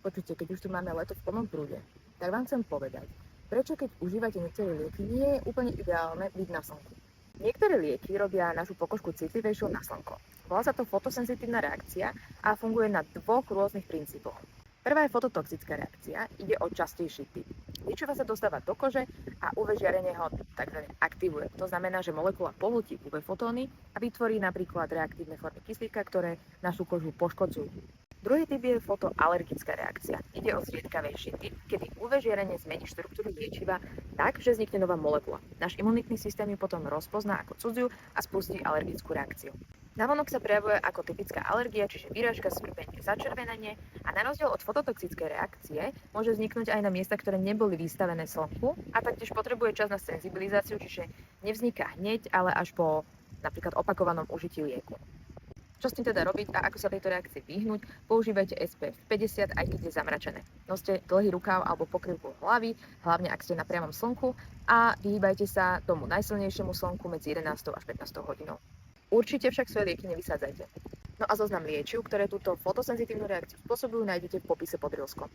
Počujte, keď už tu máme leto v plnom prúde, tak vám chcem povedať, prečo keď užívate niektoré lieky, nie je úplne ideálne byť na slnku. Niektoré lieky robia našu pokožku citlivejšou na slnko. Volá sa to fotosenzitívna reakcia a funguje na dvoch rôznych princípoch. Prvá je fototoxická reakcia, ide o častejší typ. Liečivo sa dostáva do kože a UV žiarenie ho tzv. Aktivuje. To znamená, že molekula pohltí UV fotóny a vytvorí napríklad reaktívne formy kyslíka, ktoré našu kožu poškodzujú. Druhý typ je fotoalergická reakcia. Ide o zriedkavejší typ, kedy UV žiarenie zmení štruktúru liečiva tak, že vznikne nová molekula. Náš imunitný systém ju potom rozpozná ako cudziu a spustí alergickú reakciu. Navonok sa prejavuje ako typická alergia, čiže výražka, svrbenie, začervenanie a na rozdiel od fototoxickej reakcie môže vzniknúť aj na miesta, ktoré neboli vystavené slnku a taktiež potrebuje čas na senzibilizáciu, čiže nevzniká hneď, ale až po napríklad opakovanom užití lieku. Čo s tým teda robiť a ako sa tejto reakcii vyhnúť? Používajte SPF 50, aj keď je zamračené. Noste dlhý rukáv alebo pokrývku hlavy, hlavne ak ste na priamom slnku a vyhýbajte sa tomu najsilnejšiemu slnku medzi 11. až 15. hodinou. Určite však svoje lieky nevysádzajte. No a zoznam liečiv, ktoré túto fotosenzitívnu reakciu spôsobujú, nájdete v popise pod rilskom.